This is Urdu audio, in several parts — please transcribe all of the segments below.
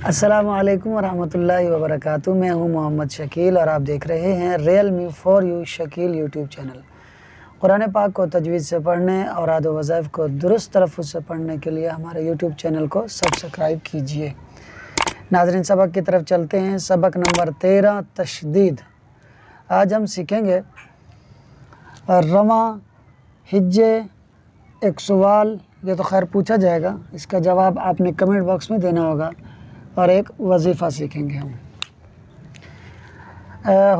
السلام علیکم ورحمۃ اللہ وبرکاتہ۔ میں ہوں محمد شکیل اور آپ دیکھ رہے ہیں real me for you Shakeel YouTube channel. Quran پاک کو تجوید سے پڑھنے اور اعداد و وظائف کو درست تلفظ سے پڑھنے کے لیے ہمارے یوٹیوب چینل کو سبسکرائب کیجئے۔ ناظرین، سبق کی طرف چلتے ہیں۔ سبق نمبر 13، تشدید۔ آج ہم سیکھیں گے رواں، ہجے، ایک سوال، یہ تو خیر پوچھا جائے گا، اس کا جواب آپ نے کمنٹ باکس میں دینا ہوگا، اور ایک وظیفہ سیکھیں گے ہم۔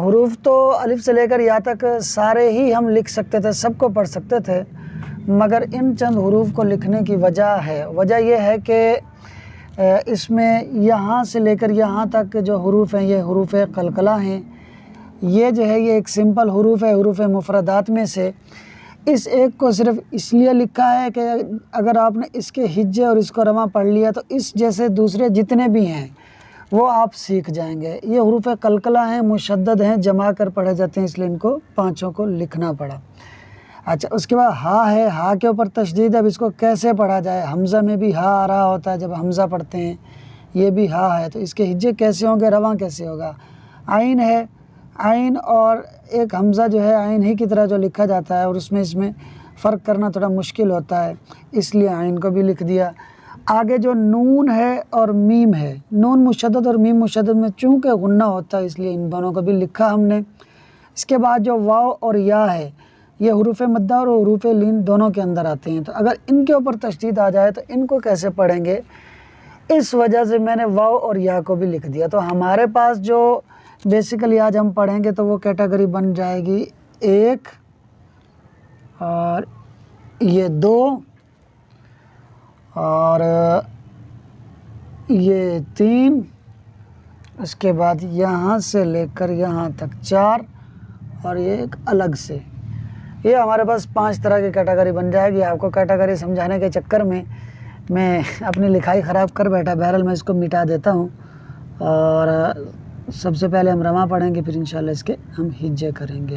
حروف تو الف سے لے کر یا تک سارے ہی ہم لکھ سکتے تھے، سب کو پڑھ سکتے تھے، مگر ان چند حروف کو لکھنے کی وجہ یہ ہے کہ اس میں یہاں سے لے کر یہاں تک جو حروف ہیں یہ حروف قلقلہ ہیں۔ یہ جو ہے یہ ایک سمپل حروف ہے، حروف مفردات میں سے۔ اس ایک کو صرف اس لیے لکھا ہے کہ اگر آپ نے اس کے ہجے اور اس کو رواں پڑھ لیا تو اس جیسے دوسرے جتنے بھی ہیں وہ آپ سیکھ جائیں گے۔ یہ حروف قلقلہ ہیں، مشدد ہیں، جمع کر پڑھے جاتے ہیں، اس لیے ان کو پانچوں کو لکھنا پڑا۔ اچھا، اس کے بعد ہا ہے، ہا کے اوپر تشدید ہے۔ اب اس کو کیسے پڑھا جائے؟ حمزہ میں بھی ہا آ رہا ہوتا ہے جب حمزہ پڑھتے ہیں، یہ بھی ہا ہے، تو اس کے ہجے کیسے ہوں گے، رواں کیسے ہوگا؟ عین ہے، عین اور ایک حمزہ جو ہے عین ہی کی طرح جو لکھا جاتا ہے، اور اس میں فرق کرنا تھوڑا مشکل ہوتا ہے، اس لیے عین کو بھی لکھ دیا۔ آگے جو نون ہے اور میم ہے، نون مشدد اور میم مشدد میں چونکہ غنہ ہوتا ہے اس لیے ان دونوں کو بھی لکھا ہم نے۔ اس کے بعد جو واو اور یا ہے، یہ حروف مدہ اور حروف لین دونوں کے اندر آتے ہیں، تو اگر ان کے اوپر تشدید آ جائے تو ان کو کیسے پڑھیں گے؟ اس وجہ سے میں نے واو اور یا کو بھی لکھ دیا۔ تو ہمارے پاس جو بیسیکلی آج ہم پڑھیں گے تو وہ کیٹیگری بن جائے گی 1 اور یہ 2 اور یہ 3، اس کے بعد یہاں سے لے کر یہاں تک 4، اور یہ ایک الگ سے۔ یہ ہمارے پاس 5 طرح کی کیٹیگری بن جائے گی۔ آپ کو کیٹیگری سمجھانے کے چکر میں اپنی لکھائی خراب کر بیٹھا، بہرحال میں اس کو مٹا دیتا ہوں، اور سب سے پہلے ہم رواں پڑھیں گے، پھر انشاءاللہ اس کے ہم ہجے کریں گے۔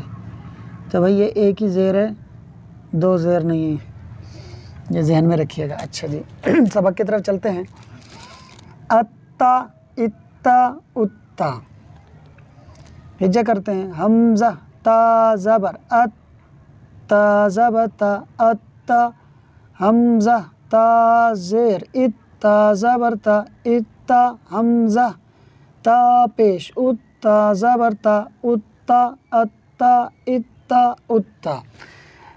تو بھائی یہ ایک ہی زیر ہے، 2 زیر نہیں ہے، یہ ذہن میں رکھیے گا۔ اچھا جی، سبق کی طرف چلتے ہیں۔ اتا، اتا، اتا، ہجے کرتے ہیں۔ حمزہ، تا زبر ات، تا زبر تا، اتا۔ حمزہ، تا زیر ات، تا زبر تا، اتا۔ حمزہ، تا پیش ات، تا زبر تا، اتا، اتا، اتا، اتا۔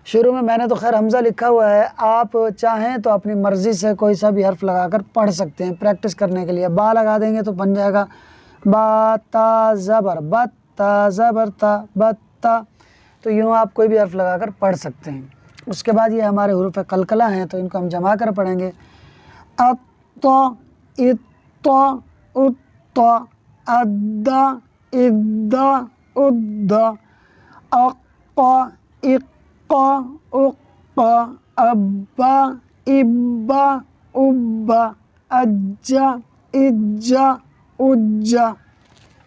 شروع میں نے تو خیر حمزہ لکھا ہوا ہے، آپ چاہیں تو اپنی مرضی سے کوئی سا بھی حرف لگا کر پڑھ سکتے ہیں پریکٹس کرنے کے لیے۔ با لگا دیں گے تو بن جائے گا با، تا زبر بت، تا زبر تا، بتا۔ تو یوں آپ کوئی بھی حرف لگا کر پڑھ سکتے ہیں۔ اس کے بعد یہ ہمارے حروف قلقلہ ہیں تو ان کو ہم جمع کر پڑھیں گے۔ اتا، اتا، اتا، ادا، ادا، ادا، اقا، اقا، اقا، ابا، ابا، ابا، اجا، اجا، اجا۔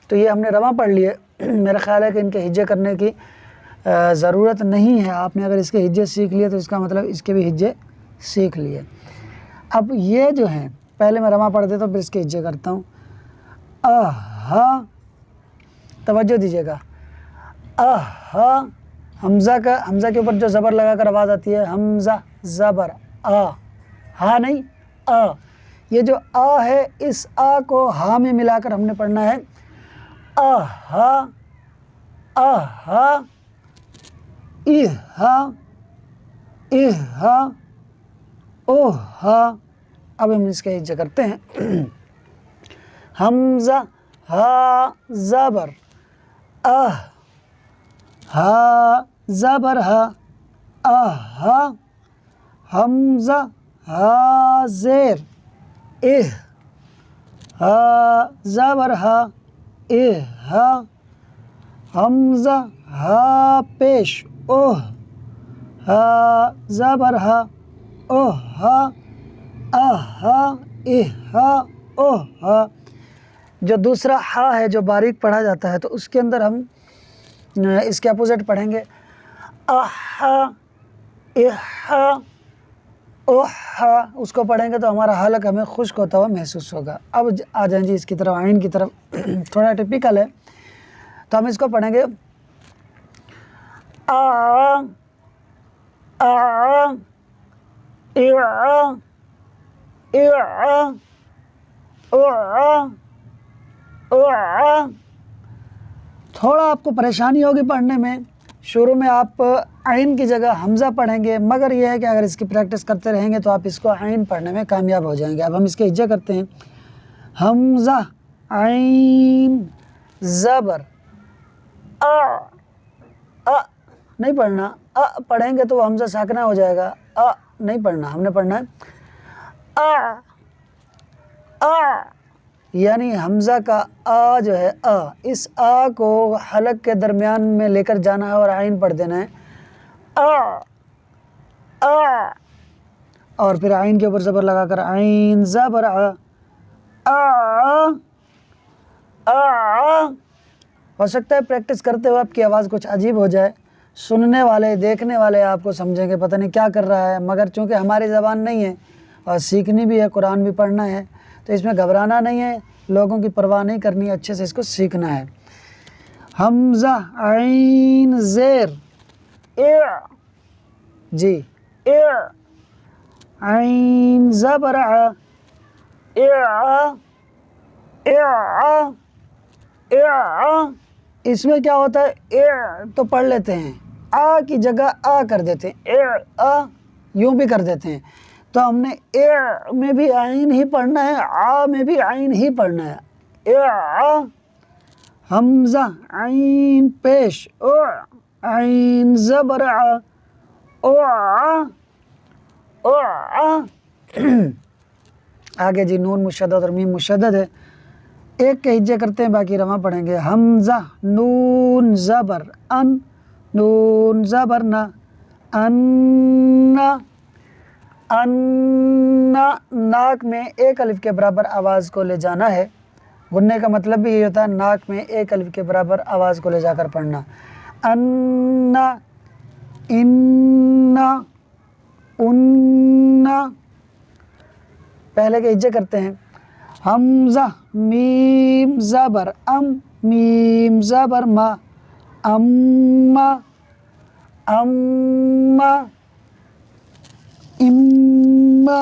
تو یہ ہم نے رواں پڑھ لیے۔ میرا خیال ہے کہ ان کے ہجے کرنے کی ضرورت نہیں ہے۔ آپ نے اگر اس کے ہجے سیکھ لیے تو اس کا مطلب اس کے بھی ہجے سیکھ لیے۔ اب یہ جو ہیں، پہلے میں رواں پڑھ دیتا ہوں، پھر اس کے ہجے کرتا ہوں۔ اہا، توجہ دیجیے گا، اہا، حمزہ کے اوپر جو زبر لگا کر آواز آتی ہے، حمزہ زبر آ، ہا نہیں آ۔ یہ جو آ ہے، اس آ کو ہا میں ملا کر ہم نے پڑھنا ہے۔ اہا، اہا، اہا، اہا، اوہا۔ اب ہم اس کے ہجے کرتے ہیں۔ حمزہ، ہا زبر اہ، ہا زبر ہا، اہا۔ حمزہ، ہا زیر اہ، ہا زبر ہا، اہا۔ حمزہ، ہا پیش اوہ، ہا زبر ہا، اوہا، اہا، اہا، اوہا۔ جو دوسرا ہا ہے جو باریک پڑھا جاتا ہے تو اس کے اندر ہم اس کے اپوزٹ پڑھیں گے۔ اہا، اہا، اوہ اس کو پڑھیں گے تو ہمارا حلق ہمیں خشک ہوتا ہوا محسوس ہوگا. اب آ جائیں جی اس کی طرف, عین کی طرف. تھوڑا ٹپیکل ہے تو ہم اس کو پڑھیں گے آ آ تھوڑا آپ کو پریشانی ہوگی پڑھنے میں. شروع میں آپ عین کی جگہ حمزہ پڑھیں گے, مگر یہ ہے کہ اگر اس کی پریکٹس کرتے رہیں گے تو آپ اس کو عین پڑھنے میں کامیاب ہو جائیں گے. اب ہم اس کے ہجے کرتے ہیں. حمزہ عین زبر نہیں پڑھنا, پڑھیں گے تو وہ حمزہ ساکنہ ہو جائے گا. نہیں پڑھنا, ہم نے پڑھنا ہے یعنی حمزہ کا آ جو ہے اس آ کو حلق کے درمیان میں لے کر جانا ہے اور عین پڑھ دینا ہے. اور پھر عین کے اوپر زبر لگا کر عین زبر ہو سکتا ہے پریکٹس کرتے ہوئے آپ کی آواز کچھ عجیب ہو جائے, سننے والے دیکھنے والے آپ کو سمجھیں گے پتہ نہیں کیا کر رہا ہے, مگر چونکہ ہماری زبان نہیں ہے اور سیکھنی بھی ہے, قرآن بھی پڑھنا ہے, تو اس میں گھبرانا نہیں ہے, لوگوں کی پرواہ نہیں کرنی ہے, اچھے سے اس کو سیکھنا ہے. حمزہ عین زیر جی عین زبر اس میں کیا ہوتا ہے تو پڑھ لیتے ہیں, آ کی جگہ آ کر دیتے ہیں, یوں بھی کر دیتے ہیں. تو ہم نے میں بھی عین ہی پڑھنا ہے, آ میں بھی عین ہی پڑھنا ہے. حمزہ عین پیش عین زبر آگے جی نون مشدد اور میم مشدد ہے. ایک کے ہجے کرتے ہیں, باقی رواں پڑھیں گے. حمزہ نون زبر ان نون زبر نا ان ناک میں ایک الف کے برابر آواز کو لے جانا ہے. غننے کا مطلب بھی یہ ہوتا ہے ناک میں ایک الف کے برابر آواز کو لے جا کر پڑھنا. ان پہلے کے ہجے کرتے ہیں. حمزہ میم زبر ام میم زبر ما اما اما اما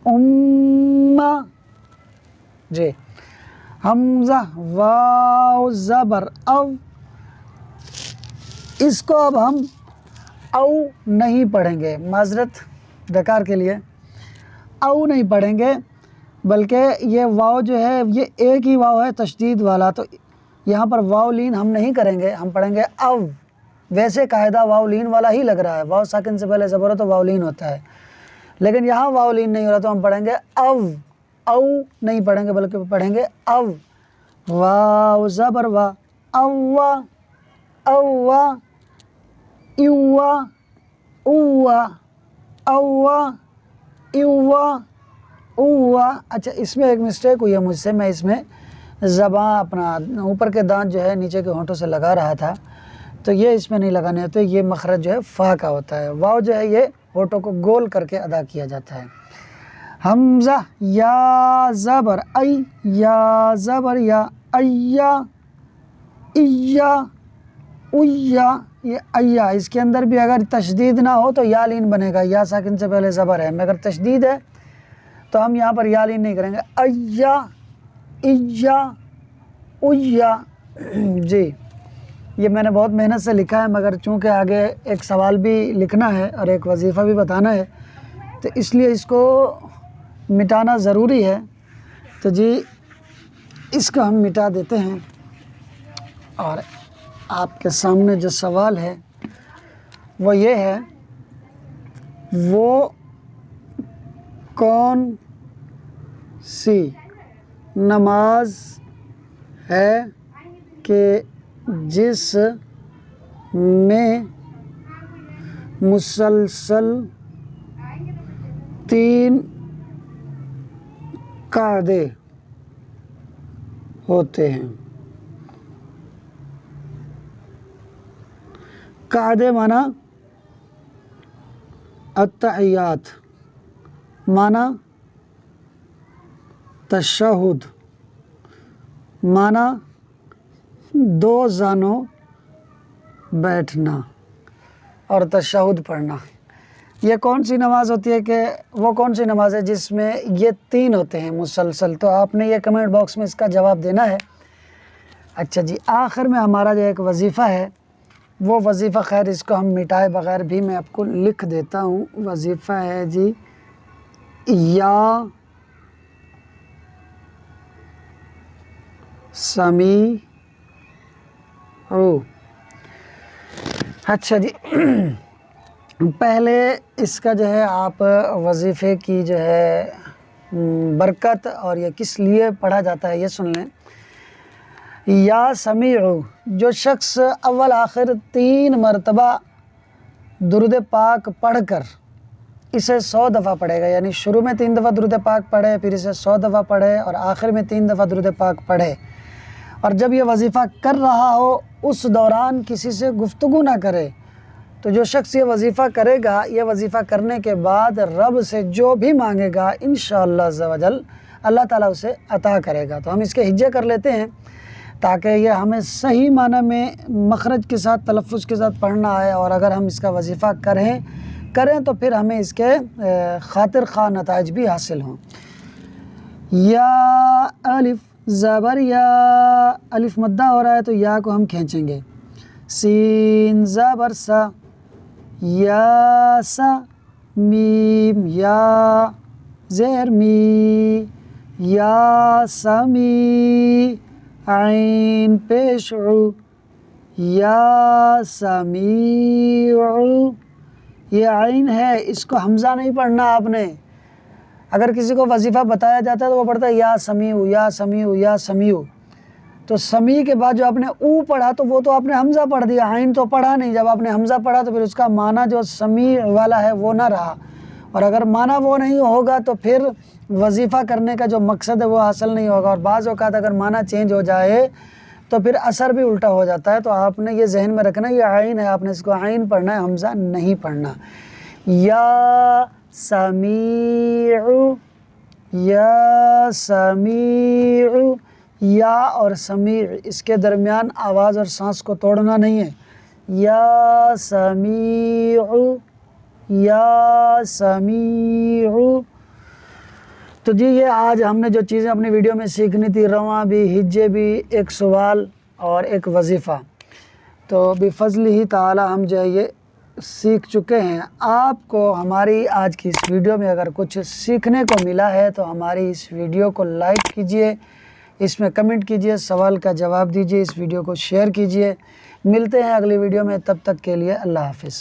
اما جی. حمزہ واو زبر او, اس کو اب ہم او نہیں پڑھیں گے, معذرت بیکار کے لیے او نہیں پڑھیں گے, بلکہ یہ واو جو ہے یہ ایک ہی واو ہے تشدید والا, تو یہاں پر واو لین ہم نہیں کریں گے, ہم پڑھیں گے او. ویسے قاعدہ واو لین والا ہی لگ رہا ہے, واو ساکن سے پہلے زبر ہو تو واو لین ہوتا ہے, لیکن یہاں واو لین نہیں ہو رہا تو ہم پڑھیں گے او. او نہیں پڑھیں گے بلکہ پڑھیں گے او. واو زبر وا اوا اوا ایوا اوا اوا ایوا اوا. اچھا اس میں ایک مسٹیک ہوئی ہے مجھ سے, میں اس میں زبان اپنا اوپر کے دانت جو ہے نیچے کے ہونٹوں سے لگا رہا تھا, تو یہ اس میں نہیں لگانے ہوتے, یہ مخرج جو ہے فا کا ہوتا ہے. واو جو ہے یہ ہونٹوں کو گول کر کے ادا کیا جاتا ہے. حمزہ یا زبر ای یا زبر یا ایا ایا ایا, یہ ایا اس کے اندر بھی اگر تشدید نہ ہو تو یا لین بنے گا, یا ساکن سے پہلے زبر ہے, مگر تشدید ہے تو ہم یہاں پر یا لین نہیں کریں گے. ایا ایا ایا جی. یہ میں نے بہت محنت سے لکھا ہے, مگر چونکہ آگے ایک سوال بھی لکھنا ہے اور ایک وظیفہ بھی بتانا ہے, تو اس لیے اس کو مٹانا ضروری ہے. تو جی اس کو ہم مٹا دیتے ہیں, اور آپ کے سامنے جو سوال ہے وہ یہ ہے, وہ کون سی نماز ہے کہ جس میں مسلسل 3 قعدے ہوتے ہیں. قعدے مانا التحیات معنی تشہد معنی دو زانوں بیٹھنا اور تشہد پڑھنا۔ یہ کون سی نماز ہوتی ہے کہ وہ کون سی نماز ہے جس میں یہ تین ہوتے ہیں مسلسل؟ تو آپ نے یہ کمنٹ باکس میں اس کا جواب دینا ہے۔ اچھا جی، آخر میں ہمارا جو ایک وظیفہ ہے وہ وظیفہ، خیر اس کو ہم مٹائے بغیر بھی میں آپ کو لکھ دیتا ہوں۔ وظیفہ ہے جی یا سمیع۔ اچھا جی، پہلے اس کا جو ہے آپ وظیفے کی جو ہے برکت اور یہ کس لیے پڑھا جاتا ہے یہ سن لیں۔ یا سمیع، جو شخص اول آخر 3 مرتبہ درود پاک پڑھ کر اسے 100 دفعہ پڑھے گا، یعنی شروع میں 3 دفعہ درود پاک پڑھے، پھر اسے 100 دفعہ پڑھے اور آخر میں 3 دفعہ درود پاک پڑھے، اور جب یہ وظیفہ کر رہا ہو اس دوران کسی سے گفتگو نہ کرے، تو جو شخص یہ وظیفہ کرے گا، یہ وظیفہ کرنے کے بعد رب سے جو بھی مانگے گا انشاءاللہ عز و جل اللہ تعالیٰ اسے عطا کرے گا۔ تو ہم اس کے ہجے کر لیتے ہیں تاکہ یہ ہمیں صحیح معنی میں مخرج کے ساتھ تلفظ کے ساتھ پڑھنا آئے، اور اگر ہم اس کا وظیفہ کریں تو پھر ہمیں اس کے خاطر خواہ نتائج بھی حاصل ہوں۔ یا الف زبر یا، الف مدہ ہو رہا ہے تو یا کو ہم کھینچیں گے۔ سین زبر سا، یا سا میم، یا زیر می، یا سمی، عین پیش عو، یا سمیع۔ یہ عین ہے، اس کو حمزہ نہیں پڑھنا آپ نے۔ اگر کسی کو وظیفہ بتایا جاتا ہے تو وہ پڑھتا ہے یا سمیع یا سمیع یا سمیع، تو سمیع کے بعد جو آپ نے او پڑھا تو وہ تو آپ نے حمزہ پڑھ دیا، عین تو پڑھا نہیں۔ جب آپ نے حمزہ پڑھا تو پھر اس کا معنی جو سمیع والا ہے وہ نہ رہا، اور اگر معنی وہ نہیں ہوگا تو پھر وظیفہ کرنے کا جو مقصد ہے وہ حاصل نہیں ہوگا، اور بعض اوقات اگر معنی چینج ہو جائے تو پھر اثر بھی الٹا ہو جاتا ہے۔ تو آپ نے یہ ذہن میں رکھنا ہے یہ عین ہے، آپ نے اس کو عین پڑھنا ہے، حمزہ نہیں پڑھنا۔ یا سمیع، یا سمیع، یا اور سمیع اس کے درمیان آواز اور سانس کو توڑنا نہیں ہے۔ یا سمیع، یا سمیع۔ تو جی یہ آج ہم نے جو چیزیں اپنی ویڈیو میں سیکھنی تھی، رواں بھی، ہجے بھی، ایک سوال اور ایک وظیفہ، تو بفضل ہی تعالی ہم جو ہے یہ سیکھ چکے ہیں۔ آپ کو ہماری آج کی اس ویڈیو میں اگر کچھ سیکھنے کو ملا ہے تو ہماری اس ویڈیو کو لائک کیجئے، اس میں کمنٹ کیجئے، سوال کا جواب دیجئے، اس ویڈیو کو شیئر کیجئے۔ ملتے ہیں اگلی ویڈیو میں، تب تک کے لیے اللہ حافظ۔